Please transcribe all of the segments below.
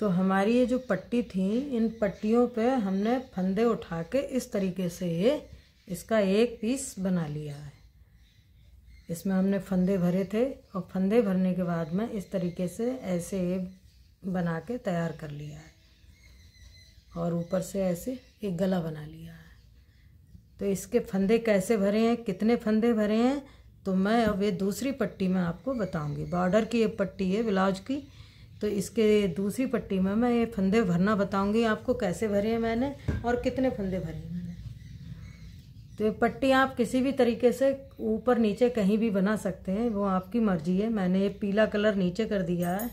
तो हमारी ये जो पट्टी थी, इन पट्टियों पे हमने फंदे उठा के इस तरीके से ये इसका एक पीस बना लिया है। इसमें हमने फंदे भरे थे और फंदे भरने के बाद में इस तरीके से ऐसे ये बना के तैयार कर लिया है और ऊपर से ऐसे एक गला बना लिया है। तो इसके फंदे कैसे भरे हैं, कितने फंदे भरे हैं, तो मैं अब ये दूसरी पट्टी में आपको बताऊंगी। बॉर्डर की ये पट्टी है ब्लाउज की, तो इसके दूसरी पट्टी में मैं ये फंदे भरना बताऊंगी आपको, कैसे भरे हैं मैंने और कितने फंदे भरे हैं मैंने। तो ये पट्टी आप किसी भी तरीके से ऊपर नीचे कहीं भी बना सकते हैं, वो आपकी मर्जी है। मैंने ये पीला कलर नीचे कर दिया है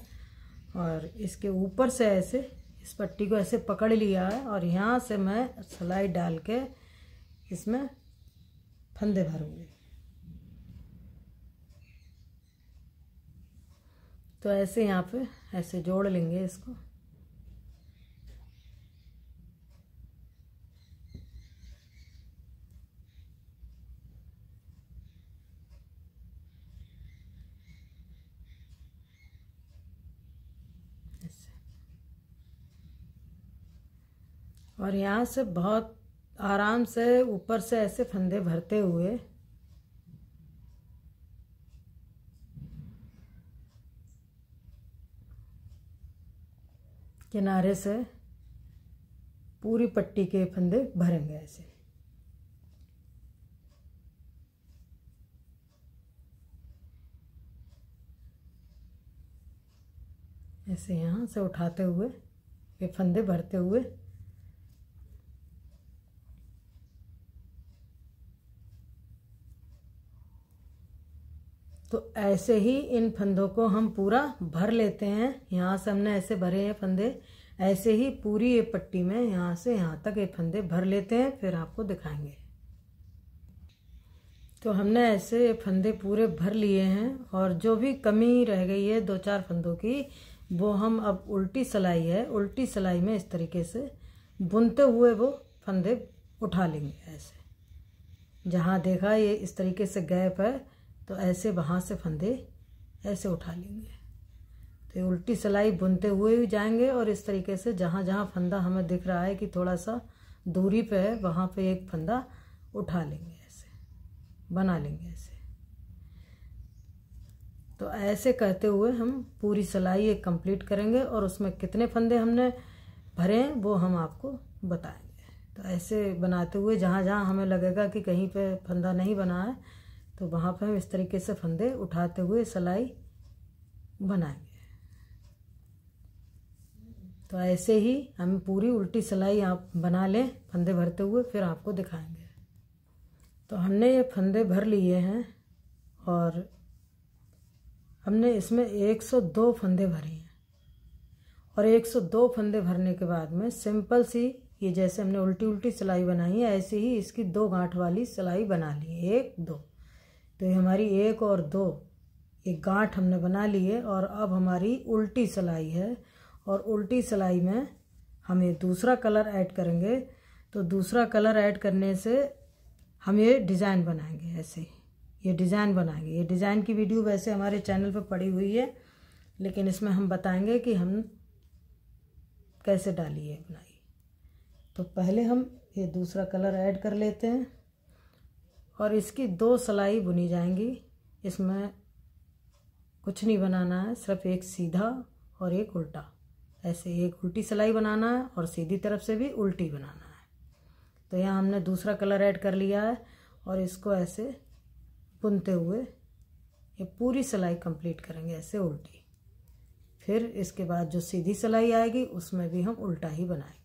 और इसके ऊपर से ऐसे इस पट्टी को ऐसे पकड़ लिया है और यहाँ से मैं सिलाई डाल के इसमें फंदे भरूंगी। तो ऐसे यहाँ पे ऐसे जोड़ लेंगे इसको। ऐसे और यहाँ से बहुत आराम से ऊपर से ऐसे फंदे भरते हुए किनारे से पूरी पट्टी के फंदे भरेंगे ऐसे। ऐसे यहाँ से उठाते हुए ये फंदे भरते हुए तो ऐसे ही इन फंदों को हम पूरा भर लेते हैं। यहाँ से हमने ऐसे भरे हैं फंदे, ऐसे ही पूरी ये पट्टी में यहाँ से यहाँ तक ये फंदे भर लेते हैं, फिर आपको दिखाएंगे। तो हमने ऐसे फंदे पूरे भर लिए हैं और जो भी कमी रह गई है 2-4 फंदों की, वो हम अब उल्टी सिलाई है, उल्टी सिलाई में इस तरीके से बुनते हुए वो फंदे उठा लेंगे। ऐसे जहाँ देखा ये इस तरीके से गैप है, तो ऐसे वहाँ से फंदे ऐसे उठा लेंगे। तो ये उल्टी सिलाई बुनते हुए भी जाएंगे और इस तरीके से जहाँ जहाँ फंदा हमें दिख रहा है कि थोड़ा सा दूरी पे है, वहाँ पे एक फंदा उठा लेंगे, ऐसे बना लेंगे ऐसे। तो ऐसे करते हुए हम पूरी सिलाई एक कंप्लीट करेंगे और उसमें कितने फंदे हमने भरे हैं वो हम आपको बताएंगे। तो ऐसे बनाते हुए जहाँ जहाँ हमें लगेगा कि कहीं पे फंदा नहीं बना है, तो वहाँ पे हम इस तरीके से फंदे उठाते हुए सिलाई बनाएंगे। तो ऐसे ही हम पूरी उल्टी सिलाई आप बना लें फंदे भरते हुए, फिर आपको दिखाएंगे। तो हमने ये फंदे भर लिए हैं और हमने इसमें 102 फंदे भरे हैं और 102 फंदे भरने के बाद में सिंपल सी ये जैसे हमने उल्टी उल्टी सिलाई बनाई है, ऐसे ही इसकी 2 गांठ वाली सिलाई बना ली है, 1 2। तो ये हमारी 1 और 2 एक गांठ हमने बना ली है और अब हमारी उल्टी सिलाई है और उल्टी सिलाई में हम ये दूसरा कलर ऐड करेंगे। तो दूसरा कलर ऐड करने से हम ये डिज़ाइन बनाएंगे, ऐसे ये डिज़ाइन बनाएंगे। ये डिज़ाइन की वीडियो वैसे हमारे चैनल पर पड़ी हुई है, लेकिन इसमें हम बताएंगे कि हम कैसे डाली है बुनाई। तो पहले हम ये दूसरा कलर ऐड कर लेते हैं और इसकी 2 सिलाई बुनी जाएंगी। इसमें कुछ नहीं बनाना है, सिर्फ एक सीधा और एक उल्टा, ऐसे एक उल्टी सिलाई बनाना है और सीधी तरफ से भी उल्टी बनाना है। तो यहाँ हमने दूसरा कलर ऐड कर लिया है और इसको ऐसे बुनते हुए ये पूरी सिलाई कंप्लीट करेंगे ऐसे उल्टी। फिर इसके बाद जो सीधी सिलाई आएगी उसमें भी हम उल्टा ही बनाएंगे।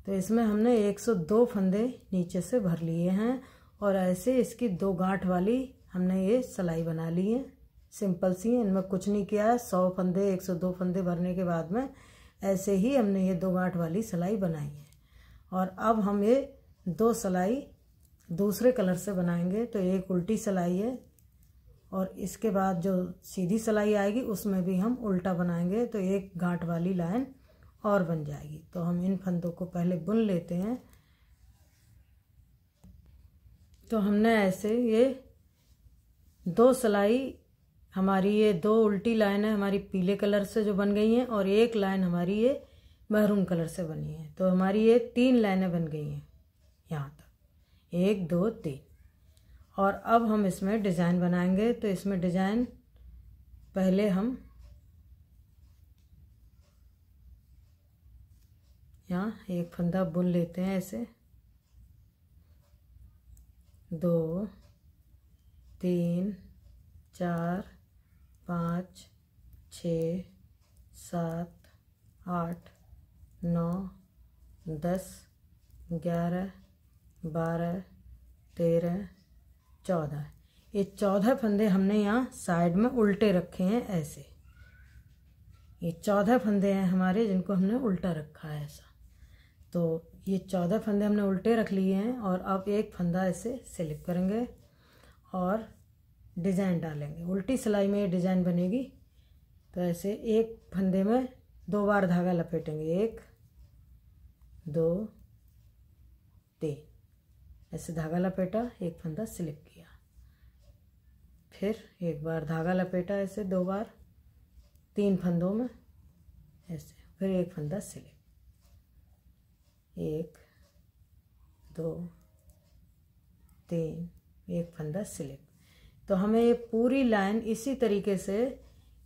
तो इसमें हमने 102 फंदे नीचे से भर लिए हैं और ऐसे इसकी 2 गांठ वाली हमने ये सिलाई बना ली है, सिंपल सी, इनमें कुछ नहीं किया है। 100 फंदे 102 फंदे भरने के बाद में ऐसे ही हमने ये 2 गांठ वाली सिलाई बनाई है। और अब हम ये 2 सिलाई दूसरे कलर से बनाएंगे। तो एक उल्टी सिलाई है और इसके बाद जो सीधी सिलाई आएगी उसमें भी हम उल्टा बनाएंगे, तो एक गांठ वाली लाइन और बन जाएगी। तो हम इन फंदों को पहले बुन लेते हैं। तो हमने ऐसे ये 2 सिलाई हमारी ये 2 उल्टी लाइनें हमारी पीले कलर से जो बन गई हैं और एक लाइन हमारी ये महरून कलर से बनी है। तो हमारी ये 3 लाइनें बन गई हैं यहाँ तक, 1 2 3। और अब हम इसमें डिज़ाइन बनाएंगे। तो इसमें डिज़ाइन पहले हम यहाँ एक फंदा बुन लेते हैं ऐसे, 2 3 4 5 6 7 8 9 10 11 12 13 14। ये 14 फंदे हमने यहाँ साइड में उल्टे रखे हैं ऐसे। ये 14 फंदे हैं हमारे जिनको हमने उल्टा रखा है ऐसा। तो ये 14 फंदे हमने उल्टे रख लिए हैं और अब एक फंदा ऐसे स्लिप करेंगे और डिज़ाइन डालेंगे। उल्टी सिलाई में ये डिज़ाइन बनेगी। तो ऐसे एक फंदे में 2 बार धागा लपेटेंगे, 1 2 3, ऐसे धागा लपेटा, एक फंदा स्लिप किया, फिर एक बार धागा लपेटा ऐसे 2 बार, 3 फंदों में ऐसे, फिर एक फंदा स्लिप, 1 2 3, एक फंदा स्लिप। तो हमें ये पूरी लाइन इसी तरीके से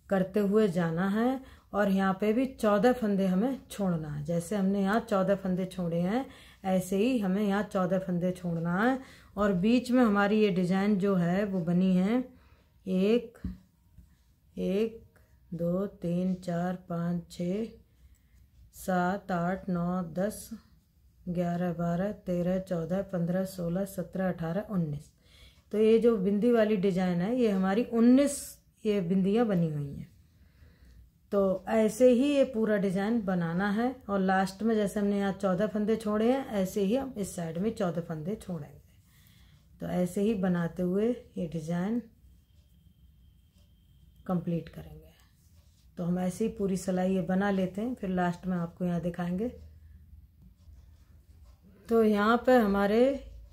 करते हुए जाना है और यहाँ पे भी 14 फंदे हमें छोड़ना है। जैसे हमने यहाँ 14 फंदे छोड़े हैं ऐसे ही हमें यहाँ 14 फंदे छोड़ना है। और बीच में हमारी ये डिज़ाइन जो है वो बनी है 1 1 2 3 4 5 6 7 8 9 10 11 12 13 14 15 16 17 18 19। तो ये जो बिंदी वाली डिज़ाइन है ये हमारी 19 ये बिंदियाँ बनी हुई हैं। तो ऐसे ही ये पूरा डिज़ाइन बनाना है और लास्ट में जैसे हमने यहाँ 14 फंदे छोड़े हैं ऐसे ही हम इस साइड में 14 फंदे छोड़ेंगे। तो ऐसे ही बनाते हुए ये डिज़ाइन कंप्लीट करेंगे। तो हम ऐसे ही पूरी सिलाई ये बना लेते हैं, फिर लास्ट में आपको यहाँ दिखाएंगे। तो यहाँ पे हमारे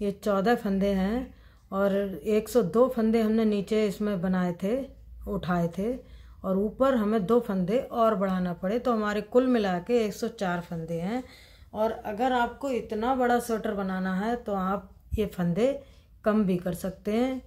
ये 14 फंदे हैं और 102 फंदे हमने नीचे इसमें बनाए थे, उठाए थे, और ऊपर हमें 2 फंदे और बढ़ाना पड़े। तो हमारे कुल मिला के 104 फंदे हैं। और अगर आपको इतना बड़ा स्वेटर बनाना है तो आप ये फंदे कम भी कर सकते हैं,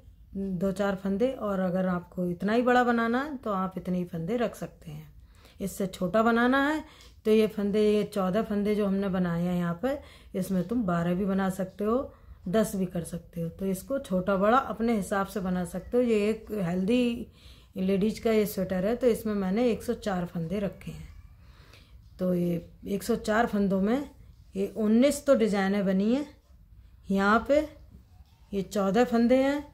2-4 फंदे, और अगर आपको इतना ही बड़ा बनाना है तो आप इतने ही फंदे रख सकते हैं। इससे छोटा बनाना है तो ये फंदे, ये 14 फंदे जो हमने बनाए हैं यहाँ पर, इसमें तुम 12 भी बना सकते हो, 10 भी कर सकते हो। तो इसको छोटा बड़ा अपने हिसाब से बना सकते हो। ये एक हेल्दी लेडीज का ये स्वेटर है तो इसमें मैंने 104 फंदे रखे हैं। तो ये 104 फंदों में ये 19 तो डिज़ाइनें बनी हैं, यहाँ पे ये 14 फंदे हैं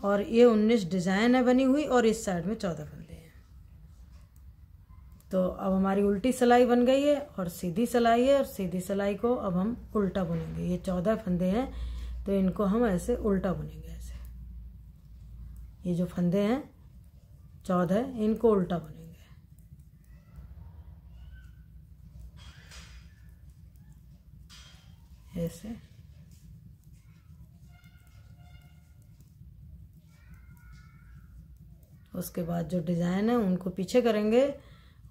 और ये 19 डिज़ाइन है बनी हुई, और इस साइड में 14 फंदे हैं। तो अब हमारी उल्टी सिलाई बन गई है और सीधी सिलाई है, और सीधी सिलाई को अब हम उल्टा बुनेंगे। ये 14 फंदे हैं तो इनको हम ऐसे उल्टा बुनेंगे। ऐसे ये जो फंदे हैं 14 इनको उल्टा बुनेंगे ऐसे। उसके बाद जो डिज़ाइन है उनको पीछे करेंगे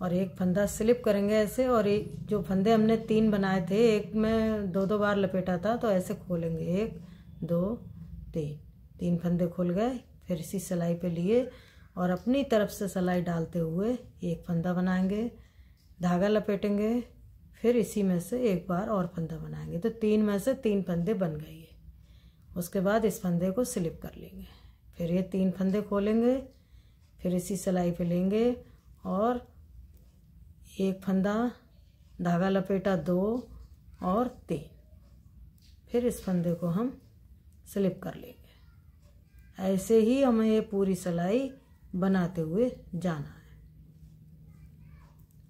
और एक फंदा स्लिप करेंगे ऐसे। और एक जो फंदे हमने 3 बनाए थे, एक में 2-2 बार लपेटा था, तो ऐसे खोलेंगे, 1 2 3 फंदे खुल गए। फिर इसी सिलाई पे लिए और अपनी तरफ से सिलाई डालते हुए एक फंदा बनाएंगे, धागा लपेटेंगे, फिर इसी में से एक बार और फंदा बनाएंगे। तो 3 में से 3 फंदे बन गए। उसके बाद इस फंदे को स्लिप कर लेंगे, फिर ये 3 फंदे खोलेंगे, फिर इसी सिलाई पे लेंगे और एक फंदा, धागा लपेटा 2 और 3, फिर इस फंदे को हम स्लिप कर लेंगे। ऐसे ही हमें ये पूरी सिलाई बनाते हुए जाना है।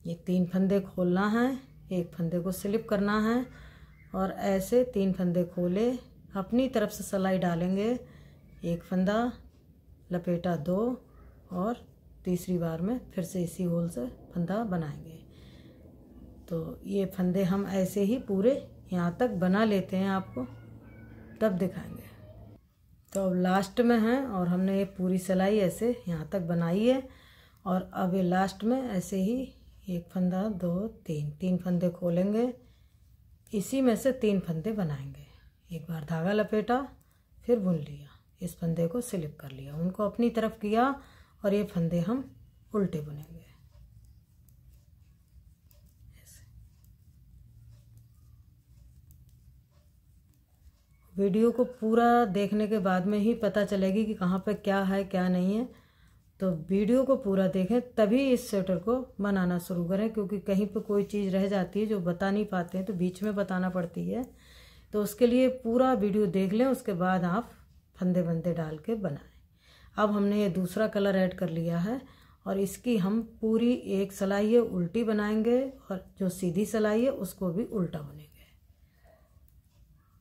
ये 3 फंदे खोलना है, एक फंदे को स्लिप करना है और ऐसे 3 फंदे खोले, अपनी तरफ से सिलाई डालेंगे, एक फंदा लपेटा 2 और तीसरी बार में फिर से इसी होल से फंदा बनाएंगे। तो ये फंदे हम ऐसे ही पूरे यहाँ तक बना लेते हैं, आपको तब दिखाएंगे। तो अब लास्ट में है और हमने ये पूरी सिलाई ऐसे यहाँ तक बनाई है। और अब ये लास्ट में ऐसे ही एक फंदा, दो, तीन फंदे खोलेंगे, इसी में से 3 फंदे बनाएंगे। एक बार धागा लपेटा, फिर बुन लिया, इस फंदे को स्लिप कर लिया, उनको अपनी तरफ किया और ये फंदे हम उल्टे बुनेंगे ऐसे। वीडियो को पूरा देखने के बाद में ही पता चलेगी कि कहाँ पे क्या है क्या नहीं है। तो वीडियो को पूरा देखें तभी इस स्वेटर को बनाना शुरू करें, क्योंकि कहीं पे कोई चीज़ रह जाती है जो बता नहीं पाते हैं तो बीच में बताना पड़ती है। तो उसके लिए पूरा वीडियो देख लें, उसके बाद आप फंदे बंदे डाल के बनाएं। अब हमने ये दूसरा कलर ऐड कर लिया है और इसकी हम पूरी एक सिलाई है उल्टी बनाएंगे और जो सीधी सिलाई है उसको भी उल्टा बुनेंगे।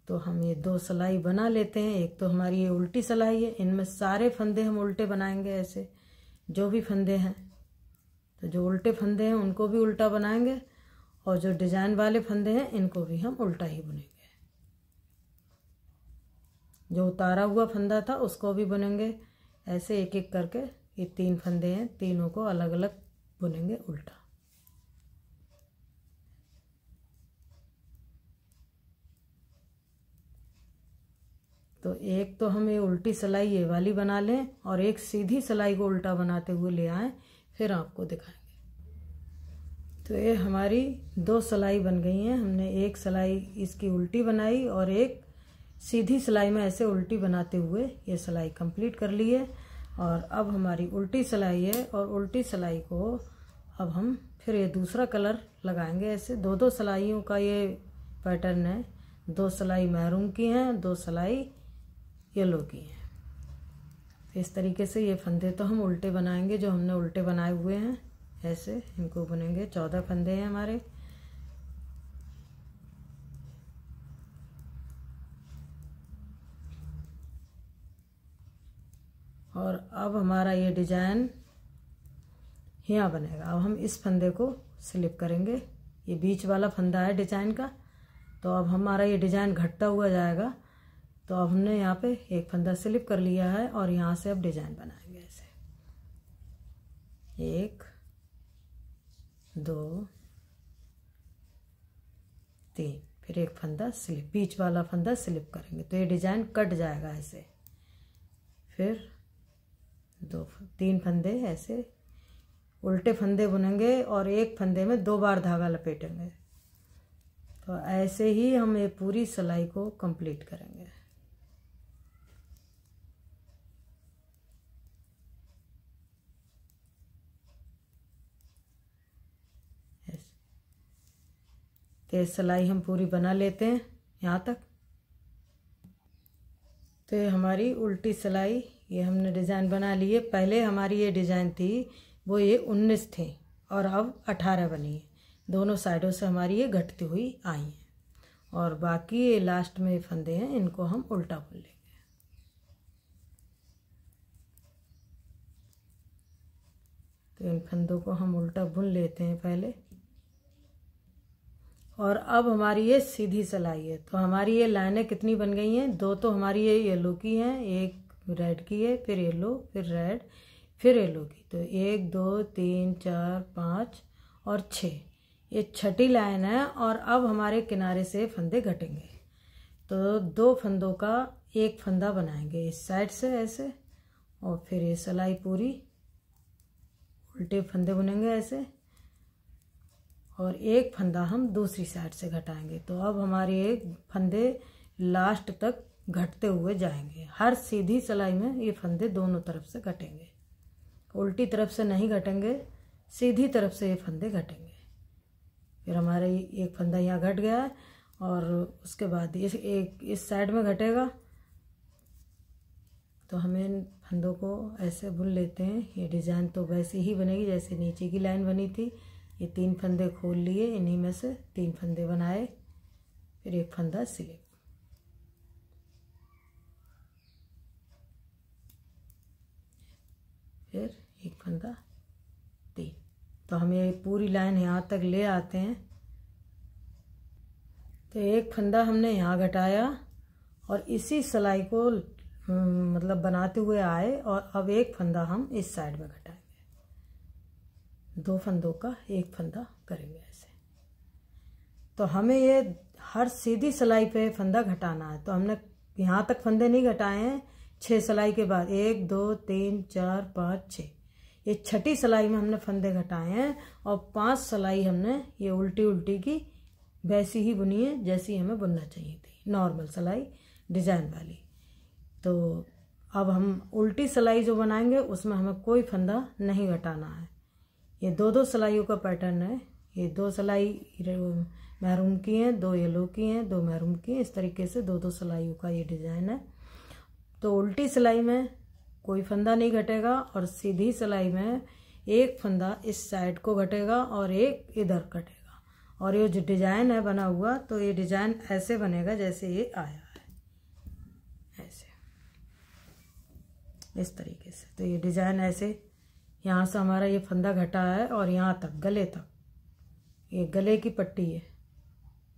तो हम ये 2 सिलाई बना लेते हैं। एक तो हमारी ये उल्टी सिलाई है, इनमें सारे फंदे हम उल्टे बनाएंगे ऐसे, जो भी फंदे हैं। तो जो उल्टे फंदे हैं उनको भी उल्टा बनाएंगे और जो डिजाइन वाले फंदे हैं इनको भी हम उल्टा ही बुनेंगे। जो उतारा हुआ फंदा था उसको भी बुनेंगे ऐसे, एक एक करके। ये 3 फंदे हैं, तीनों को अलग अलग बुनेंगे उल्टा। तो एक तो हम ये उल्टी सिलाई ये वाली बना लें और एक सीधी सिलाई को उल्टा बनाते हुए ले आएं, फिर आपको दिखाएंगे। तो ये हमारी 2 सिलाई बन गई हैं। हमने एक सिलाई इसकी उल्टी बनाई और एक सीधी सिलाई में ऐसे उल्टी बनाते हुए ये सिलाई कंप्लीट कर ली है। और अब हमारी उल्टी सिलाई है और उल्टी सिलाई को अब हम फिर ये दूसरा कलर लगाएंगे ऐसे। 2 सिलाइयों का ये पैटर्न है। 2 सिलाई मैरून की हैं, 2 सिलाई येलो की हैं। इस तरीके से ये फंदे तो हम उल्टे बनाएंगे, जो हमने उल्टे बनाए हुए हैं ऐसे इनको बुनेंगे। 14 फंदे हैं हमारे। और अब हमारा ये डिजाइन यहाँ बनेगा। अब हम इस फंदे को स्लिप करेंगे, ये बीच वाला फंदा है डिजाइन का। तो अब हमारा ये डिजाइन घटता हुआ जाएगा। तो अब हमने यहाँ पे एक फंदा स्लिप कर लिया है और यहाँ से अब डिजाइन बनाएंगे ऐसे। 1 2 3, फिर एक फंदा स्लिप, बीच वाला फंदा स्लिप करेंगे तो ये डिजाइन कट जाएगा ऐसे। फिर 3 फंदे ऐसे उल्टे फंदे बुनेंगे और एक फंदे में 2 बार धागा लपेटेंगे। तो ऐसे ही हम ये पूरी सिलाई को कंप्लीट करेंगे। तो ये सिलाई हम पूरी बना लेते हैं यहाँ तक। तो ये हमारी उल्टी सिलाई, ये हमने डिज़ाइन बना ली है। पहले हमारी ये डिज़ाइन थी वो ये 19 थी और अब 18 बनी है। दोनों साइडों से हमारी ये घटती हुई आई हैं और बाकी ये लास्ट में ये फंदे हैं इनको हम उल्टा बुन लेंगे। तो इन फंदों को हम उल्टा बुन लेते हैं पहले। और अब हमारी ये सीधी सिलाई है। तो हमारी ये लाइनें कितनी बन गई हैं? 2 तो हमारी ये येलो की हैं, एक रेड की है, फिर येलो, फिर रेड, फिर येलो की। तो 1 2 3 4 5 और 6, ये 6ठी लाइन है। और अब हमारे किनारे से फंदे घटेंगे। तो 2 फंदों का एक फंदा बनाएंगे इस साइड से ऐसे, और फिर ये सिलाई पूरी उल्टे फंदे बुनेंगे ऐसे, और एक फंदा हम दूसरी साइड से घटाएंगे। तो अब हमारे एक फंदे लास्ट तक घटते हुए जाएंगे। हर सीधी सिलाई में ये फंदे दोनों तरफ से घटेंगे, उल्टी तरफ से नहीं घटेंगे, सीधी तरफ से ये फंदे घटेंगे। फिर हमारे एक फंदा यहाँ घट गया है और उसके बाद इस साइड में घटेगा। तो हमें इन फंदों को ऐसे बुन लेते हैं। ये डिज़ाइन तो वैसे ही बनेगी जैसे नीचे की लाइन बनी थी। ये 3 फंदे खोल लिए, इन्हीं में से 3 फंदे बनाए, फिर एक फंदा स्लिप, फिर एक फंदा 3। तो हम ये पूरी लाइन यहाँ तक ले आते हैं। तो एक फंदा हमने यहाँ घटाया और इसी सिलाई को मतलब बनाते हुए आए। और अब एक फंदा हम इस साइड में घटाएंगे, 2 फंदों का एक फंदा करेंगे ऐसे। तो हमें ये हर सीधी सिलाई पे फंदा घटाना है। तो हमने यहाँ तक फंदे नहीं घटाए हैं, 6 सिलाई के बाद 1 2 3 4 5 6, ये 6ठी सिलाई में हमने फंदे घटाए हैं। और 5 सिलाई हमने ये उल्टी उल्टी की वैसी ही बुनी है जैसी हमें बुनना चाहिए थी, नॉर्मल सिलाई डिजाइन वाली। तो अब हम उल्टी सिलाई जो बनाएंगे उसमें हमें कोई फंदा नहीं घटाना है। ये 2 सिलाइयों का पैटर्न है। ये 2 सिलाई मैरून की हैं, 2 येलो की हैं, 2 मैरून की हैं, इस तरीके से 2 सिलाइयों का ये डिजाइन है। तो उल्टी सिलाई में कोई फंदा नहीं घटेगा और सीधी सिलाई में एक फंदा इस साइड को घटेगा और एक इधर घटेगा। और ये जो डिजाइन है बना हुआ, तो ये डिजाइन ऐसे बनेगा जैसे ये आया है, ऐसे इस तरीके से। तो ये डिजाइन ऐसे यहाँ से हमारा ये फंदा घटा है और यहाँ तक गले तक, ये गले की पट्टी है,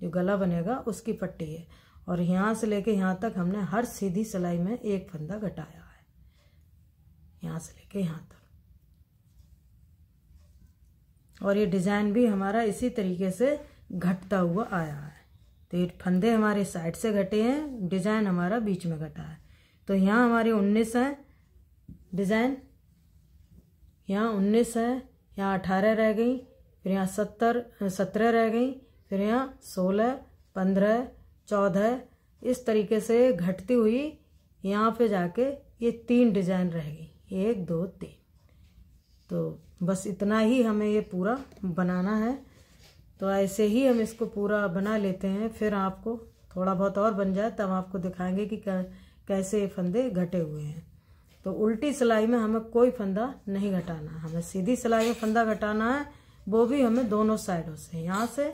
जो गला बनेगा उसकी पट्टी है। और यहाँ से लेके यहाँ तक हमने हर सीधी सिलाई में एक फंदा घटाया है, यहाँ से लेके यहाँ तक। और ये डिजाइन भी हमारा इसी तरीके से घटता हुआ आया है। तो ये फंदे हमारे साइड से घटे हैं, डिजाइन हमारा बीच में घटा है। तो यहाँ हमारे 19 है डिजाइन, यहाँ 19 है, यहाँ 18 रह गई, फिर यहाँ 17 रह गई, फिर यहाँ 16 15 14, इस तरीके से घटती हुई यहाँ पे जाके ये 3 डिजाइन रह गई, 1 2 3। तो बस इतना ही हमें ये पूरा बनाना है। तो ऐसे ही हम इसको पूरा बना लेते हैं। फिर आपको थोड़ा बहुत और बन जाए तब आपको दिखाएंगे कि कैसे ये फंदे घटे हुए हैं। तो उल्टी सिलाई में हमें कोई फंदा नहीं घटाना, हमें सीधी सिलाई में फंदा घटाना है, वो भी हमें दोनों साइडों से, यहाँ से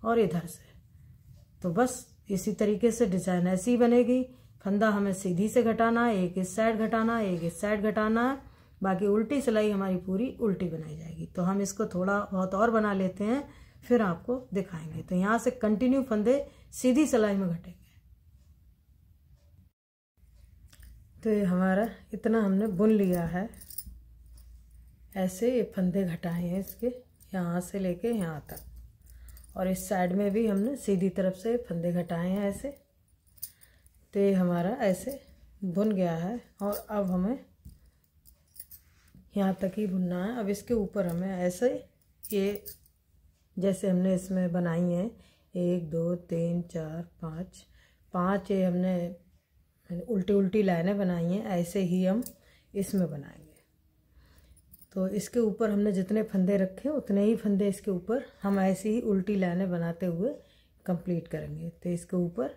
और इधर से। तो बस इसी तरीके से डिजाइन ऐसी बनेगी। फंदा हमें सीधी से घटाना है, एक इस साइड घटाना है, एक इस साइड घटाना है, बाकी उल्टी सिलाई हमारी पूरी उल्टी बनाई जाएगी। तो हम इसको थोड़ा बहुत और बना लेते हैं, फिर आपको दिखाएंगे। तो यहाँ से कंटिन्यू फंदे सीधी सिलाई में घटेंगे। तो ये हमारा इतना हमने बुन लिया है, ऐसे ये फंदे घटाए हैं इसके, यहाँ से लेके यहाँ तक। और इस साइड में भी हमने सीधी तरफ से फंदे घटाए हैं ऐसे। तो ये हमारा ऐसे बुन गया है। और अब हमें यहाँ तक ही बुनना है। अब इसके ऊपर हमें ऐसे ये जैसे हमने इसमें बनाई हैं 1 2 3 4 5 ये हमने उल्टी उल्टी लाइनें बनाई हैं, ऐसे ही हम इसमें बनाएंगे। तो इसके ऊपर हमने जितने फंदे रखे उतने ही फंदे इसके ऊपर हम ऐसे ही उल्टी लाइनें बनाते हुए कंप्लीट करेंगे। तो इसके ऊपर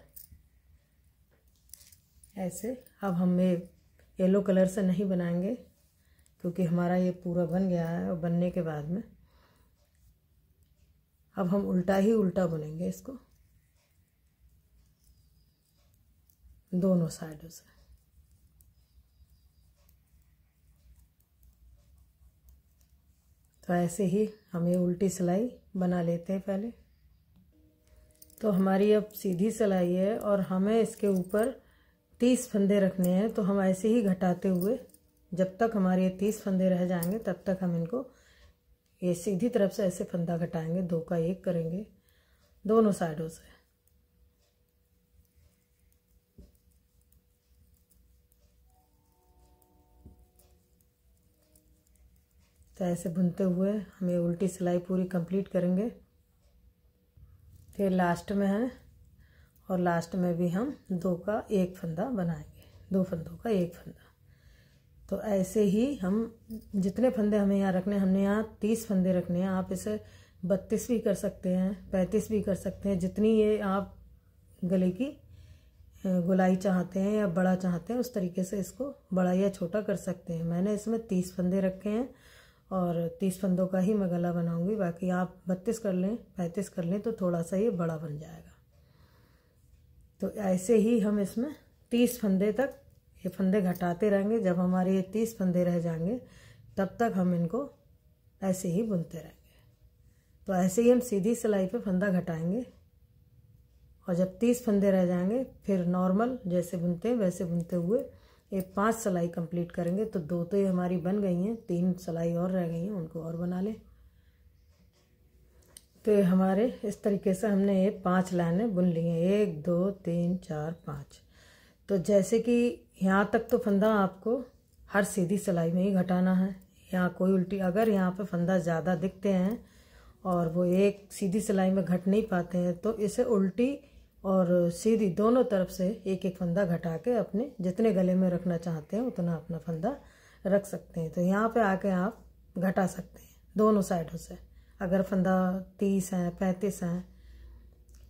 ऐसे, अब हम ये येलो कलर से नहीं बनाएंगे क्योंकि हमारा ये पूरा बन गया है। और बनने के बाद में अब हम उल्टा ही उल्टा बुनेंगे इसको दोनों साइडों से। तो ऐसे ही हम ये उल्टी सिलाई बना लेते हैं पहले। तो हमारी अब सीधी सिलाई है और हमें इसके ऊपर 30 फंदे रखने हैं। तो हम ऐसे ही घटाते हुए जब तक हमारे 30 फंदे रह जाएंगे तब तक हम इनको ये सीधी तरफ से ऐसे फंदा घटाएंगे, 2 का 1 करेंगे दोनों साइडों से। तो ऐसे बुनते हुए हम ये उल्टी सिलाई पूरी कंप्लीट करेंगे। फिर लास्ट में है और लास्ट में भी हम 2 का 1 फंदा बनाएंगे, 2 फंदों का 1 फंदा। तो ऐसे ही हम जितने फंदे हमें यहाँ रखने, हमने यहाँ 30 फंदे रखने हैं। आप इसे 32 भी कर सकते हैं, 35 भी कर सकते हैं, जितनी ये आप गले की गोलाई चाहते हैं या बड़ा चाहते हैं उस तरीके से इसको बड़ा या छोटा कर सकते हैं। मैंने इसमें 30 फंदे रखे हैं और 30 फंदों का ही मैं गला बनाऊंगी। बाकी आप 32 कर लें, 35 कर लें तो थोड़ा सा ये बड़ा बन जाएगा। तो ऐसे ही हम इसमें 30 फंदे तक ये फंदे घटाते रहेंगे। जब हमारे ये 30 फंदे रह जाएंगे तब तक हम इनको ऐसे ही बुनते रहेंगे। तो ऐसे ही हम सीधी सिलाई पे फंदा घटाएंगे और जब 30 फंदे रह जाएंगे फिर नॉर्मल जैसे बुनते हैं वैसे बुनते हुए ये 5 सिलाई कंप्लीट करेंगे। तो 2 तो ये हमारी बन गई हैं, 3 सिलाई और रह गई हैं, उनको और बना लें। तो ये हमारे इस तरीके से हमने ये 5 लाइनें बुन ली हैं, 1 2 3 4 5। तो जैसे कि यहाँ तक तो फंदा आपको हर सीधी सिलाई में ही घटाना है। यहाँ कोई उल्टी, अगर यहाँ पे फंदा ज़्यादा दिखते हैं और वो एक सीधी सिलाई में घट नहीं पाते हैं, तो इसे उल्टी और सीधी दोनों तरफ से एक एक फंदा घटा के अपने जितने गले में रखना चाहते हैं उतना अपना फंदा रख सकते हैं। तो यहाँ पे आके आप घटा सकते हैं दोनों साइडों से। अगर फंदा 30 हैं, 35 हैं,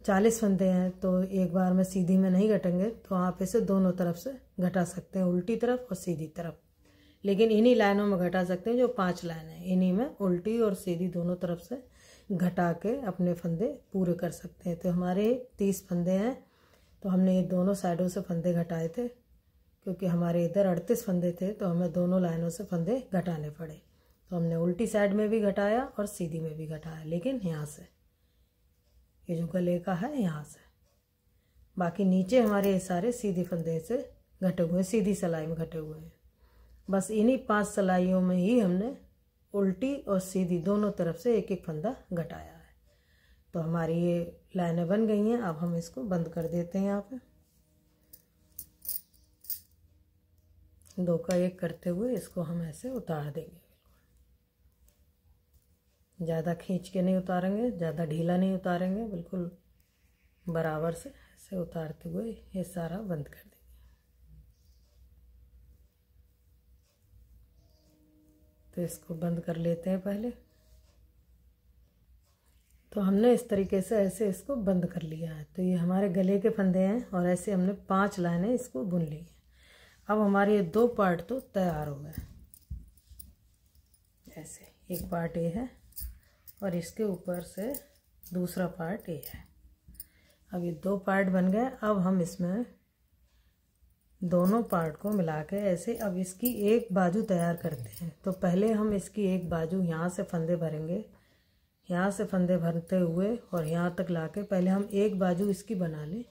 40 फंदे हैं, तो एक बार में सीधी में नहीं घटेंगे, तो आप इसे दोनों तरफ से घटा सकते हैं, उल्टी तरफ और सीधी तरफ। लेकिन इन्हीं लाइनों में घटा सकते हैं जो 5 लाइन हैं, इन्हीं में उल्टी और सीधी दोनों तरफ से घटा के अपने फंदे पूरे कर सकते हैं। तो हमारे 30 फंदे हैं, तो हमने ये दोनों साइडों से फंदे घटाए थे, क्योंकि हमारे इधर 38 फंदे थे, तो हमें दोनों लाइनों से फंदे घटाने पड़े। तो हमने उल्टी साइड में भी घटाया और सीधी में भी घटाया, लेकिन यहाँ से, ये जो गले का है यहाँ से। बाकी नीचे हमारे ये सारे सीधी फंदे से घटे हुए, सीधी सिलाई में घटे हुए हैं। बस इन्हीं 5 सिलाइयों में ही हमने उल्टी और सीधी दोनों तरफ से एक एक फंदा घटाया है। तो हमारी ये लाइनें बन गई हैं। अब हम इसको बंद कर देते हैं। यहाँ पे 2 का 1 करते हुए इसको हम ऐसे उतार देंगे। ज़्यादा खींच के नहीं उतारेंगे, ज़्यादा ढीला नहीं उतारेंगे, बिल्कुल बराबर से ऐसे उतारते हुए ये सारा बंद कर देंगे। तो इसको बंद कर लेते हैं पहले। तो हमने इस तरीके से ऐसे इसको बंद कर लिया है। तो ये हमारे गले के फंदे हैं और ऐसे हमने 5 लाइनें इसको बुन ली हैं। अब हमारे ये 2 पार्ट तो तैयार हो गए। ऐसे एक पार्ट ये है और इसके ऊपर से दूसरा पार्ट ये है। अब ये 2 पार्ट बन गए। अब हम इसमें दोनों पार्ट को मिला के ऐसे अब इसकी एक बाजू तैयार करते हैं। तो पहले हम इसकी एक बाजू यहाँ से फंदे भरेंगे, यहाँ से फंदे भरते हुए और यहाँ तक लाके पहले हम एक बाजू इसकी बना लें।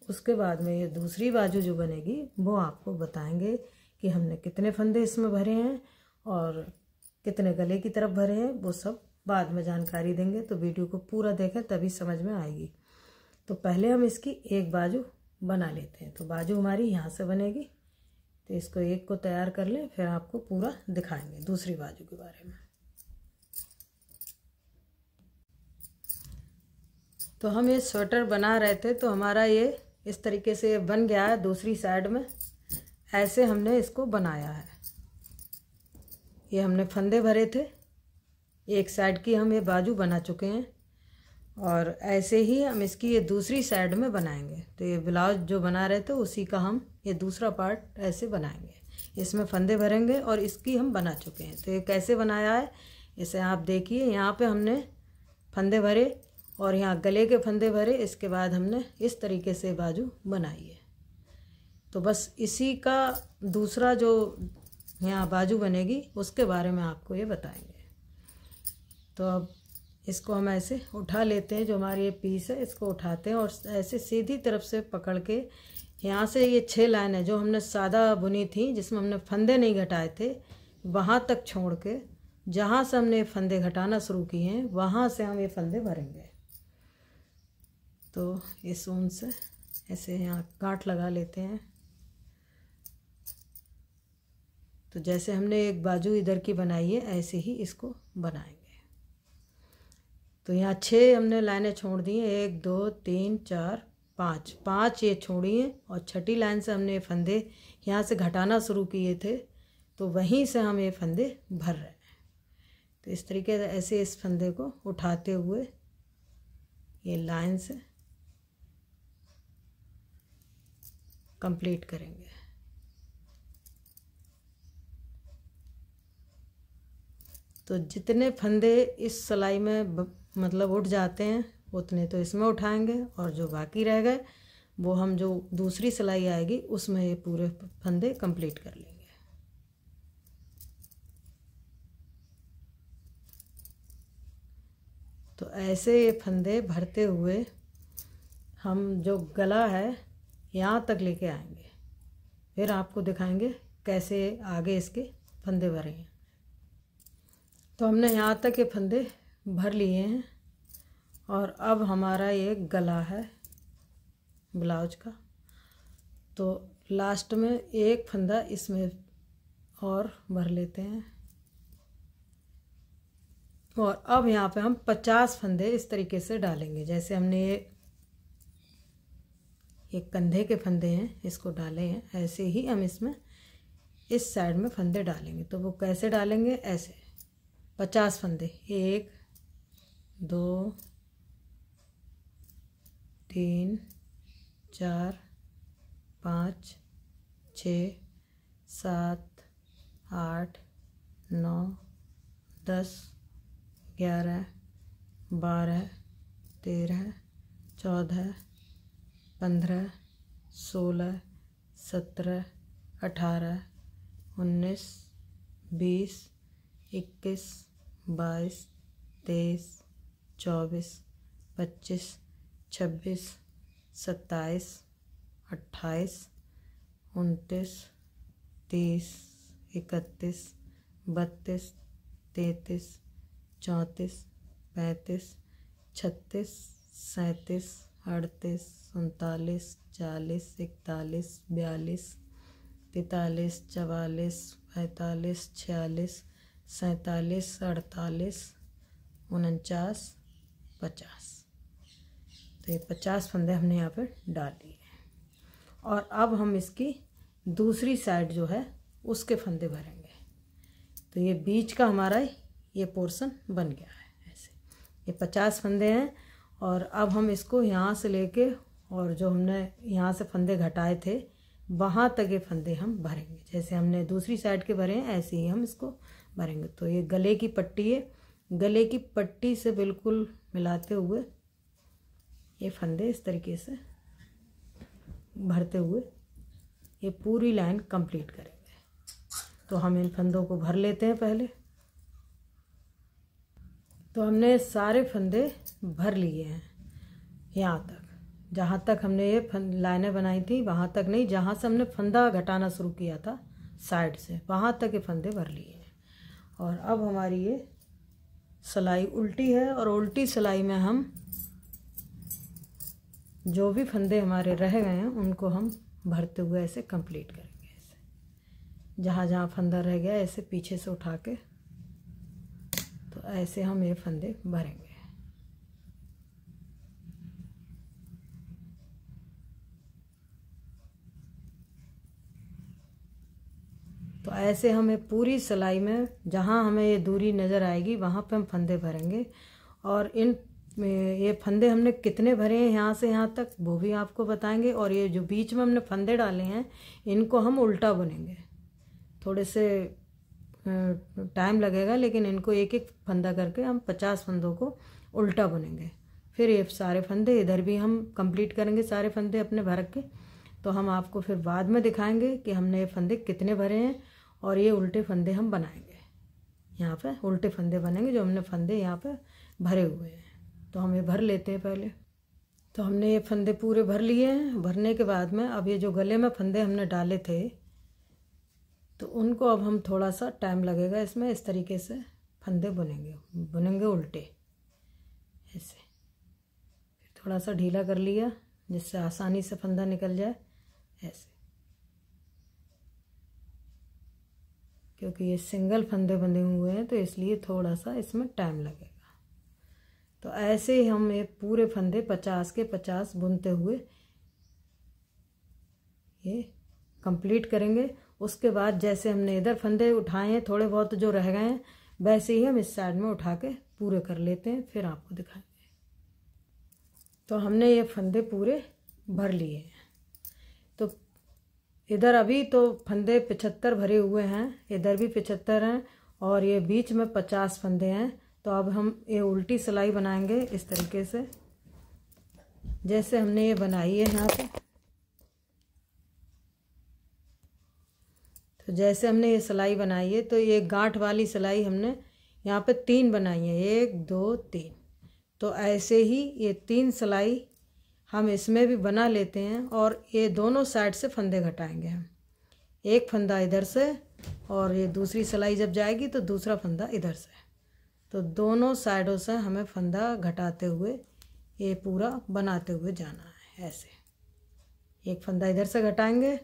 उसके बाद में ये दूसरी बाजू जो बनेगी वो आपको बताएंगे कि हमने कितने फंदे इसमें भरे हैं और कितने गले की तरफ भरे हैं, वो सब बाद में जानकारी देंगे। तो वीडियो को पूरा देखें तभी समझ में आएगी। तो पहले हम इसकी एक बाजू बना लेते हैं। तो बाजू हमारी यहाँ से बनेगी। तो इसको एक को तैयार कर लें, फिर आपको पूरा दिखाएंगे दूसरी बाजू के बारे में। तो हम ये स्वेटर बना रहे थे, तो हमारा ये इस तरीके से बन गया है। दूसरी साइड में ऐसे हमने इसको बनाया है। ये हमने फंदे भरे थे, एक साइड की हम ये बाजू बना चुके हैं और ऐसे ही हम इसकी ये दूसरी साइड में बनाएंगे। तो ये ब्लाउज जो बना रहे थे उसी का हम ये दूसरा पार्ट ऐसे बनाएंगे। इसमें फंदे भरेंगे और इसकी हम बना चुके हैं। तो ये कैसे बनाया है इसे आप देखिए। यहाँ पे हमने फंदे भरे और यहाँ गले के फंदे भरे, इसके बाद हमने इस तरीके से बाजू बनाई है। तो बस इसी का दूसरा जो यहाँ बाजू बनेगी उसके बारे में आपको ये बताएंगे। तो अब इसको हम ऐसे उठा लेते हैं। जो हमारी ये पीस है इसको उठाते हैं और ऐसे सीधी तरफ से पकड़ के यहाँ से ये 6 लाइनें जो हमने सादा बुनी थी, जिसमें हमने फंदे नहीं घटाए थे, वहाँ तक छोड़ के जहाँ से हमने फंदे घटाना शुरू किए हैं वहाँ से हम ये फंदे भरेंगे। तो इस ऊन से ऐसे यहाँ गांठ लगा लेते हैं। तो जैसे हमने एक बाजू इधर की बनाई है ऐसे ही इसको बनाएंगे। तो यहाँ 6 हमने लाइनें छोड़ दी हैं, 1 2 3 4 5 ये छोड़ी हैं और छठी लाइन से हमने ये फंदे यहाँ से घटाना शुरू किए थे, तो वहीं से हम ये फंदे भर रहे हैं। तो इस तरीके से ऐसे इस फंदे को उठाते हुए ये लाइन से कंप्लीट करेंगे। तो जितने फंदे इस सिलाई में मतलब उठ जाते हैं उतने तो इसमें उठाएंगे और जो बाकी रह गए वो हम जो दूसरी सिलाई आएगी उसमें ये पूरे फंदे कंप्लीट कर लेंगे। तो ऐसे ये फंदे भरते हुए हम जो गला है यहाँ तक लेके आएंगे, फिर आपको दिखाएंगे कैसे आगे इसके फंदे भरे हैं। तो हमने यहाँ तक ये फंदे भर लिए हैं और अब हमारा ये गला है ब्लाउज का। तो लास्ट में एक फंदा इसमें और भर लेते हैं और अब यहाँ पे हम 50 फंदे इस तरीके से डालेंगे। जैसे हमने ये कंधे के फंदे हैं इसको डाले हैं, ऐसे ही हम इसमें इस साइड में फंदे डालेंगे। तो वो कैसे डालेंगे, ऐसे 50 फंदे, 1 2 3 4 5 6 7 8 9 10 11 12 13 14 15 16 17 18 19 20 21 22 23 24 25 26 27 28 29 30 31 32 33 34 35 36 37 38 39 40 41 42 43 44 45 46 47 48 49 50। तो ये 50 फंदे हमने यहाँ पे डाल दिए और अब हम इसकी दूसरी साइड जो है उसके फंदे भरेंगे। तो ये बीच का हमारा ये पोर्शन बन गया है। ऐसे ये 50 फंदे हैं और अब हम इसको यहाँ से लेके और जो हमने यहाँ से फंदे घटाए थे वहाँ तक ये फंदे हम भरेंगे। जैसे हमने दूसरी साइड के भरे हैं ऐसे ही हम इसको भरेंगे। तो ये गले की पट्टी है, गले की पट्टी से बिल्कुल मिलाते हुए ये फंदे इस तरीके से भरते हुए ये पूरी लाइन कंप्लीट करेंगे। तो हम इन फंदों को भर लेते हैं पहले। तो हमने सारे फंदे भर लिए हैं यहाँ तक, जहाँ तक हमने ये लाइनें बनाई थी वहाँ तक नहीं, जहाँ से हमने फंदा घटाना शुरू किया था साइड से वहाँ तक ये फंदे भर लिए हैं। और अब हमारी ये सिलाई उल्टी है और उल्टी सिलाई में हम जो भी फंदे हमारे रह गए हैं उनको हम भरते हुए ऐसे कंप्लीट करेंगे। ऐसे जहाँ जहाँ फंदा रह गया ऐसे पीछे से उठा के, तो ऐसे हम ये फंदे भरेंगे। तो ऐसे हमें पूरी सिलाई में जहाँ हमें ये दूरी नज़र आएगी वहाँ पे हम फंदे भरेंगे। और ये फंदे हमने कितने भरे हैं यहाँ से यहाँ तक वो भी आपको बताएंगे। और ये जो बीच में हमने फंदे डाले हैं इनको हम उल्टा बुनेंगे। थोड़े से टाइम लगेगा लेकिन इनको एक एक फंदा करके हम 50 फंदों को उल्टा बुनेंगे। फिर ये सारे फंदे इधर भी हम कंप्लीट करेंगे, सारे फंदे अपने भर के। तो हम आपको फिर बाद में दिखाएंगे कि हमने ये फंदे कितने भरे हैं और ये उल्टे फंदे हम बनाएंगे। यहाँ पे उल्टे फंदे बनेंगे जो हमने फंदे यहाँ पे भरे हुए हैं। तो हम ये भर लेते हैं पहले। तो हमने ये फंदे पूरे भर लिए हैं। भरने के बाद में अब ये जो गले में फंदे हमने डाले थे तो उनको अब हम थोड़ा सा टाइम लगेगा इसमें, इस तरीके से फंदे बुनेंगे उल्टे ऐसे। फिर थोड़ा सा ढीला कर लिया जिससे आसानी से फंदा निकल जाए ऐसे, क्योंकि ये सिंगल फंदे बंधे हुए हैं तो इसलिए थोड़ा सा इसमें टाइम लगेगा। तो ऐसे ही हम ये पूरे फंदे 50 के 50 बुनते हुए ये कंप्लीट करेंगे। उसके बाद जैसे हमने इधर फंदे उठाए हैं थोड़े बहुत जो रह गए हैं वैसे ही हम इस साइड में उठा के पूरे कर लेते हैं, फिर आपको दिखाएंगे। तो हमने ये फंदे पूरे भर लिए हैं। तो इधर अभी तो फंदे 75 भरे हुए हैं, इधर भी 75 हैं और ये बीच में 50 फंदे हैं। तो अब हम ये उल्टी सिलाई बनाएंगे इस तरीके से जैसे हमने ये बनाई है यहाँ पे। तो जैसे हमने ये सिलाई बनाई है तो ये गांठ वाली सिलाई हमने यहाँ पे 3 बनाई है, 1 2 3। तो ऐसे ही ये 3 सिलाई हम इसमें भी बना लेते हैं और ये दोनों साइड से फंदे घटाएंगे हम। एक फंदा इधर से और ये दूसरी सिलाई जब जाएगी तो दूसरा फंदा इधर से। तो दोनों साइडों से हमें फंदा घटाते हुए ये पूरा बनाते हुए जाना है। ऐसे एक फंदा इधर से घटाएंगे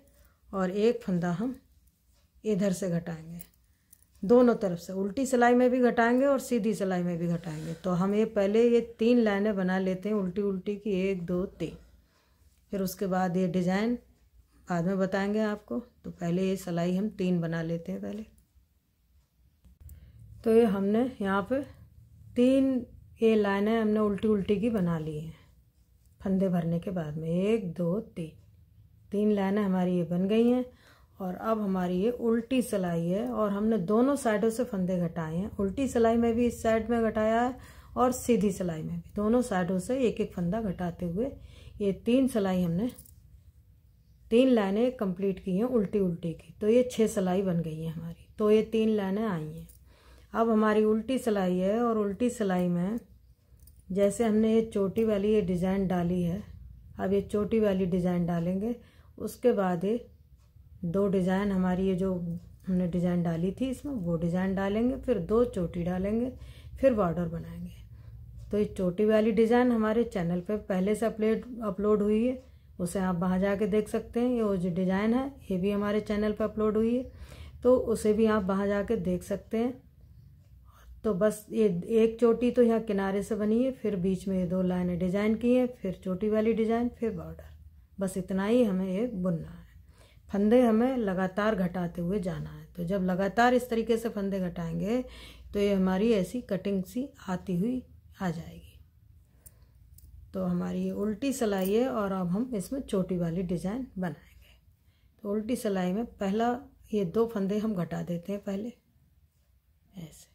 और एक फंदा हम इधर से घटाएंगे, दोनों तरफ से। उल्टी सिलाई में भी घटाएंगे और सीधी सिलाई में भी घटाएंगे। तो हम ये पहले ये 3 लाइनें बना लेते हैं उल्टी उल्टी की, 1 2 3। फिर उसके बाद ये डिजाइन बाद में बताएंगे आपको। तो पहले ये सिलाई हम 3 बना लेते हैं पहले। तो ये हमने यहाँ पे 3 ये लाइनें हमने उल्टी उल्टी की बना ली हैं फंदे भरने के बाद में। 1 2 3 लाइनें हमारी ये बन गई हैं। और अब हमारी ये उल्टी सिलाई है और हमने दोनों साइडों से फंदे घटाए हैं। उल्टी सिलाई में भी इस साइड में घटाया है और सीधी सिलाई में भी, दोनों साइडों से एक एक फंदा घटाते हुए ये 3 सिलाई हमने 3 लाइनें कंप्लीट की हैं उल्टी उल्टी की। तो ये 6 सिलाई बन गई है हमारी। तो ये 3 लाइनें आई हैं। अब हमारी उल्टी सिलाई है और उल्टी सिलाई में जैसे हमने ये चोटी वाली ये डिज़ाइन डाली है, अब ये चोटी वाली डिज़ाइन डालेंगे। उसके बाद ये 2 डिज़ाइन हमारी ये जो हमने डिज़ाइन डाली थी इसमें वो डिज़ाइन डालेंगे, फिर 2 चोटी डालेंगे, फिर बॉर्डर बनाएंगे। तो ये चोटी वाली डिज़ाइन हमारे चैनल पे पहले से अपलोड हुई है, उसे आप वहाँ जाके देख सकते हैं। ये जो डिज़ाइन है ये भी हमारे चैनल पे अपलोड हुई है, तो उसे भी आप वहाँ जाके देख सकते हैं। तो बस ये एक चोटी तो यहाँ किनारे से बनी है, फिर बीच में ये 2 लाइनें डिज़ाइन की हैं, फिर चोटी वाली डिज़ाइन, फिर बॉर्डर। बस इतना ही हमें ये बुनना है। फंदे हमें लगातार घटाते हुए जाना है। तो जब लगातार इस तरीके से फंदे घटाएंगे तो ये हमारी ऐसी कटिंग सी आती हुई आ जाएगी। तो हमारी ये उल्टी सिलाई है और अब हम इसमें चोटी वाली डिज़ाइन बनाएंगे। तो उल्टी सिलाई में पहला ये 2 फंदे हम घटा देते हैं पहले ऐसे,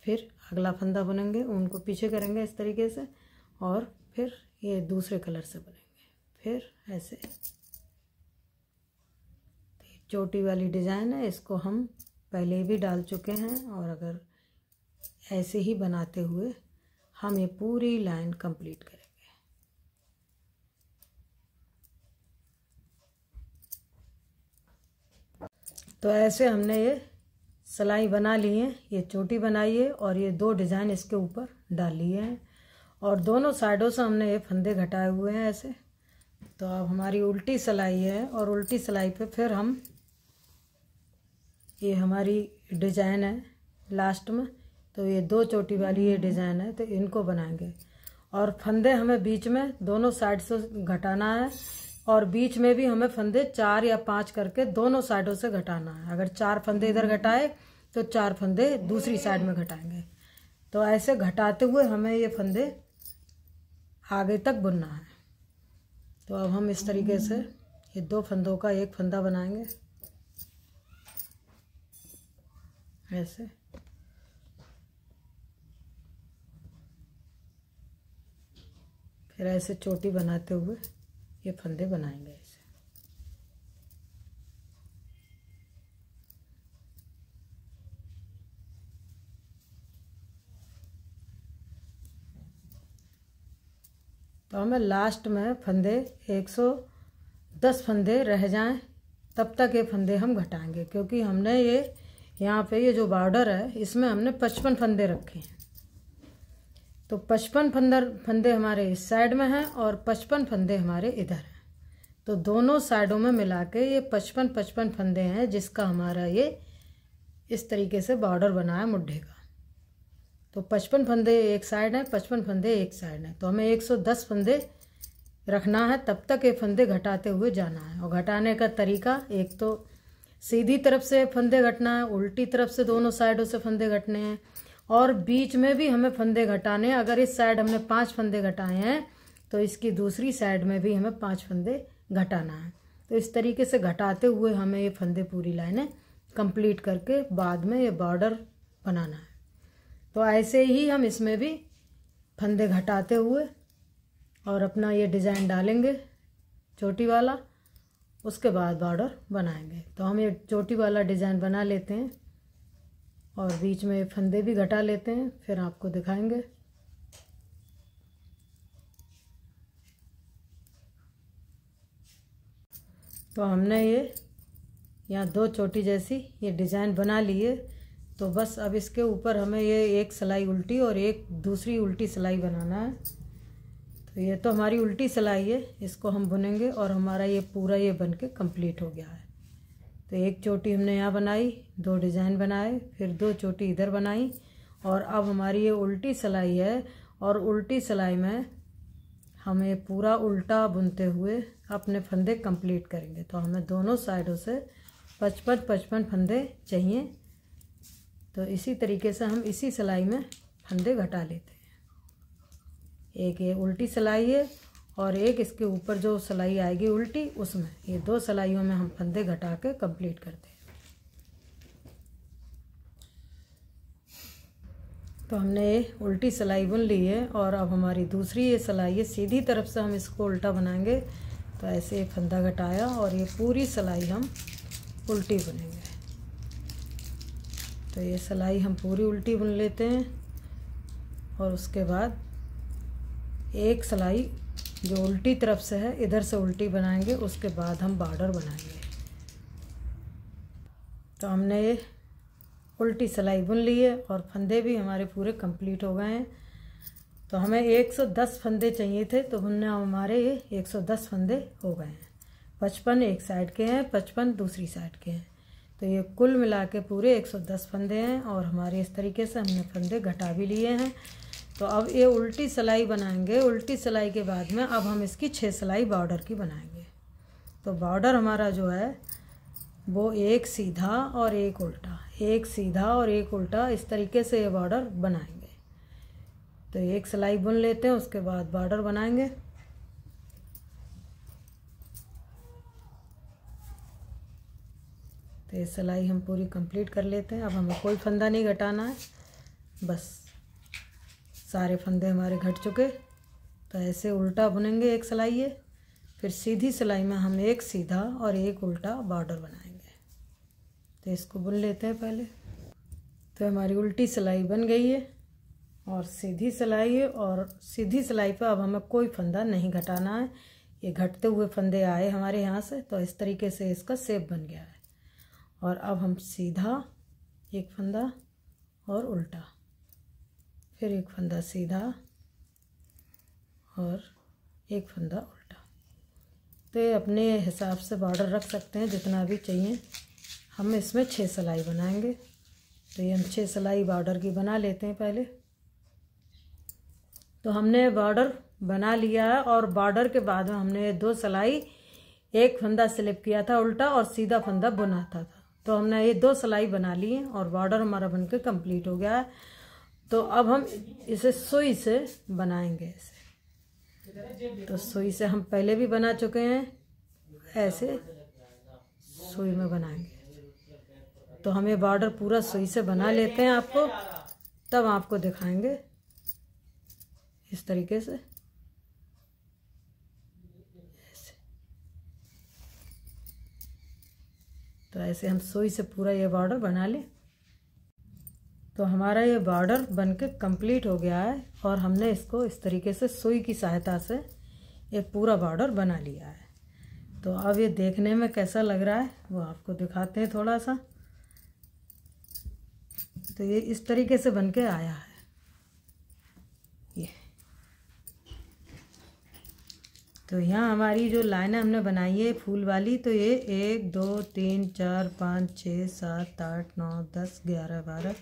फिर अगला फंदा बुनेंगे, उनको पीछे करेंगे इस तरीके से, और फिर ये दूसरे कलर से बुनेंगे, फिर ऐसे। चोटी वाली डिज़ाइन है, इसको हम पहले भी डाल चुके हैं। और अगर ऐसे ही बनाते हुए हम ये पूरी लाइन कंप्लीट करेंगे। तो ऐसे हमने ये सिलाई बना ली है, ये चोटी बनाई है और ये 2 डिज़ाइन इसके ऊपर डाल लिए हैं और दोनों साइडों से हमने ये फंदे घटाए हुए हैं ऐसे। तो अब हमारी उल्टी सिलाई है और उल्टी सिलाई पे फिर हम ये हमारी डिज़ाइन है लास्ट में, तो ये 2 चोटी वाली ये डिज़ाइन है, तो इनको बनाएंगे। और फंदे हमें बीच में दोनों साइड से घटाना है और बीच में भी हमें फंदे 4 या 5 करके दोनों साइडों से घटाना है। अगर 4 फंदे इधर घटाए तो 4 फंदे दूसरी साइड में घटाएंगे। तो ऐसे घटाते हुए हमें ये फंदे आगे तक बुनना है। तो अब हम इस तरीके से ये 2 फंदों का एक फंदा बनाएंगे ऐसे। फिर ऐसे चोटी बनाते हुए ये फंदे बनाएंगे ऐसे। तो हमें लास्ट में फंदे 110 फंदे रह जाएं तब तक ये फंदे हम घटाएंगे, क्योंकि हमने ये यहाँ पे ये जो बॉर्डर है इसमें हमने 55 फंदे रखे हैं। तो 55 फंदे हमारे इस साइड में हैं और 55 फंदे हमारे इधर हैं। तो दोनों साइडों में मिला के ये 55 फंदे हैं, जिसका हमारा ये इस तरीके से बॉर्डर बना है मुड्ढे का। तो 55 फंदे एक साइड है, 55 फंदे एक साइड है। तो हमें 110 फंदे रखना है, तब तक ये फंदे घटाते हुए जाना है। और घटाने का तरीका, एक तो सीधी तरफ से फंदे घटना है, उल्टी तरफ से दोनों साइडों से फंदे घटने हैं और बीच में भी हमें फंदे घटाने हैं। अगर इस साइड हमने 5 फंदे घटाए हैं तो इसकी दूसरी साइड में भी हमें 5 फंदे घटाना है। तो इस तरीके से घटाते हुए हमें ये फंदे पूरी लाइनें कंप्लीट करके बाद में ये बॉर्डर बनाना है। तो ऐसे ही हम इसमें भी फंदे घटाते हुए और अपना ये डिज़ाइन डालेंगे चोटी वाला, उसके बाद बॉर्डर बनाएंगे। तो हम ये चोटी वाला डिज़ाइन बना लेते हैं और बीच में फंदे भी घटा लेते हैं, फिर आपको दिखाएंगे। तो हमने ये यहाँ 2 चोटी जैसी ये डिज़ाइन बना लिए। तो बस अब इसके ऊपर हमें ये एक सिलाई उल्टी और एक दूसरी उल्टी सिलाई बनाना है। तो ये तो हमारी उल्टी सिलाई है, इसको हम बुनेंगे और हमारा ये पूरा ये बन के कम्प्लीट हो गया है। तो एक चोटी हमने यहाँ बनाई, 2 डिज़ाइन बनाए, फिर 2 चोटी इधर बनाई और अब हमारी ये उल्टी सिलाई है और उल्टी सिलाई में हमें पूरा उल्टा बुनते हुए अपने फंदे कंप्लीट करेंगे। तो हमें दोनों साइडों से 55-55 फंदे चाहिए। तो इसी तरीके से हम इसी सिलाई में फंदे घटा लेते हैं। एक ये उल्टी सिलाई है और एक इसके ऊपर जो सिलाई आएगी उल्टी, उसमें ये 2 सिलाइयों में हम फंदे घटा के कंप्लीट करते हैं। तो हमने ये उल्टी सिलाई बुन ली है और अब हमारी दूसरी ये सिलाई है, सीधी तरफ से हम इसको उल्टा बनाएंगे। तो ऐसे फंदा घटाया और ये पूरी सिलाई हम उल्टी बुनेंगे। तो ये सिलाई हम पूरी उल्टी बुन लेते हैं और उसके बाद एक सिलाई जो उल्टी तरफ से है इधर से उल्टी बनाएंगे, उसके बाद हम बॉर्डर बनाएंगे। तो हमने ये उल्टी सिलाई बुन ली है और फंदे भी हमारे पूरे कंप्लीट हो गए हैं। तो हमें 110 फंदे चाहिए थे, तो हमने हमारे ये 110 फंदे हो गए हैं। 55 एक साइड के हैं, 55 दूसरी साइड के हैं। तो ये कुल मिला के पूरे 110 फंदे हैं और हमारे इस तरीके से हमने फंदे घटा भी लिए हैं। तो अब ये उल्टी सिलाई बनाएंगे। उल्टी सिलाई के बाद में अब हम इसकी 6 सिलाई बॉर्डर की बनाएंगे। तो बॉर्डर हमारा जो है वो एक सीधा और एक उल्टा, एक सीधा और एक उल्टा, इस तरीके से ये बॉर्डर बनाएंगे। तो एक सिलाई बुन लेते हैं, उसके बाद बॉर्डर बनाएंगे। तो ये सिलाई हम पूरी कंप्लीट कर लेते हैं। अब हमें कोई फंदा नहीं घटाना है, बस सारे फंदे हमारे घट चुके। तो ऐसे उल्टा बुनेंगे एक सिलाई है, फिर सीधी सिलाई में हम एक सीधा और एक उल्टा बॉर्डर बनाएंगे। तो इसको बुन लेते हैं पहले। तो हमारी उल्टी सिलाई बन गई है और सीधी सिलाई है, और सीधी सिलाई पर अब हमें कोई फंदा नहीं घटाना है। ये घटते हुए फंदे आए हमारे यहाँ से, तो इस तरीके से इसका शेप बन गया है। और अब हम सीधा एक फंदा और उल्टा, फिर एक फंदा सीधा और एक फंदा उल्टा। तो ये अपने हिसाब से बॉर्डर रख सकते हैं जितना भी चाहिए। हम इसमें 6 सिलाई बनाएंगे। तो ये हम 6 सिलाई बॉर्डर की बना लेते हैं पहले। तो हमने बॉर्डर बना लिया है और बॉर्डर के बाद हमने 2 सिलाई, एक फंदा स्लिप किया था उल्टा और सीधा फंदा बुनाता था। तो हमने ये 2 सिलाई बना ली है और बॉर्डर हमारा बनके कंप्लीट हो गया है। तो अब हम इसे सुई से बनाएंगे ऐसे। तो सुई से हम पहले भी बना चुके हैं, ऐसे सुई में बनाएंगे। तो हमें बॉर्डर पूरा सुई से बना लेते हैं, आपको तब आपको दिखाएंगे इस तरीके से। ऐसे। तो ऐसे हम सुई से पूरा ये बॉर्डर बना लें। तो हमारा ये बॉर्डर बनके कंप्लीट हो गया है और हमने इसको इस तरीके से सुई की सहायता से ये पूरा बॉर्डर बना लिया है। तो अब ये देखने में कैसा लग रहा है वो आपको दिखाते हैं थोड़ा सा। तो ये इस तरीके से बनके आया है ये। तो यहाँ हमारी जो लाइनें हमने बनाई है फूल वाली, तो ये 1 2 3 4 5 6 7 8 9 10 11 12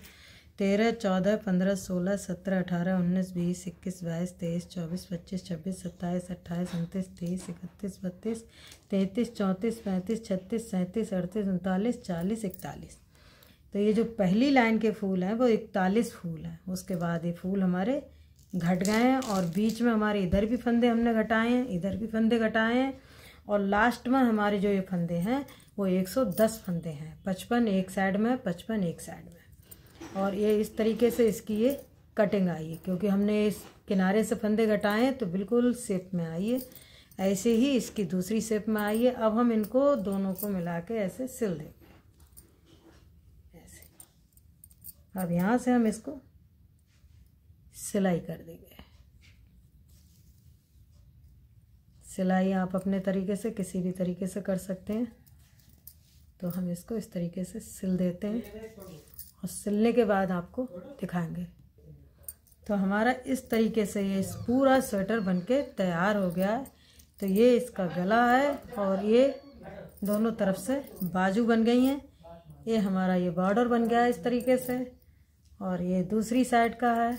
13 14 15 16 17 18 19 20 21 22 23 24 25 26 27 28 29 30 31 32 33 34 35 36 37 38 39 40 41। तो ये जो पहली लाइन के फूल हैं वो 41 फूल हैं। उसके बाद ये फूल हमारे घट गए हैं और बीच में हमारे इधर भी फंदे हमने घटाए हैं, इधर भी फंदे घटाए हैं, और लास्ट में हमारे जो ये फंदे हैं वो 110 फंदे हैं। 55 एक साइड में, 55 एक साइड में। और ये इस तरीके से इसकी ये कटिंग आई है, क्योंकि हमने इस किनारे से फंदे घटाए हैं तो बिल्कुल शेप में आई है। ऐसे ही इसकी दूसरी शेप में आई है। अब हम इनको दोनों को मिला के ऐसे सिल देंगे। अब यहाँ से हम इसको सिलाई कर देंगे। सिलाई आप अपने तरीके से किसी भी तरीके से कर सकते हैं। तो हम इसको इस तरीके से सिल देते हैं और सिलने के बाद आपको दिखाएंगे। तो हमारा इस तरीके से ये पूरा स्वेटर बनके तैयार हो गया है। तो ये इसका गला है और ये दोनों तरफ से बाजू बन गई हैं। ये हमारा ये बॉर्डर बन गया है इस तरीके से, और ये दूसरी साइड का है।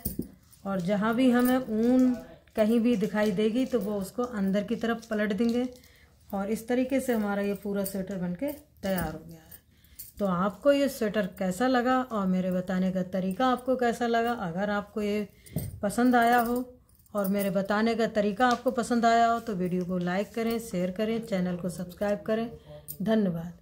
और जहाँ भी हमें ऊन कहीं भी दिखाई देगी तो वो उसको अंदर की तरफ पलट देंगे, और इस तरीके से हमारा ये पूरा स्वेटर बनके तैयार हो गया है। तो आपको ये स्वेटर कैसा लगा और मेरे बताने का तरीका आपको कैसा लगा? अगर आपको ये पसंद आया हो और मेरे बताने का तरीका आपको पसंद आया हो तो वीडियो को लाइक करें, शेयर करें, चैनल को सब्सक्राइब करें। धन्यवाद।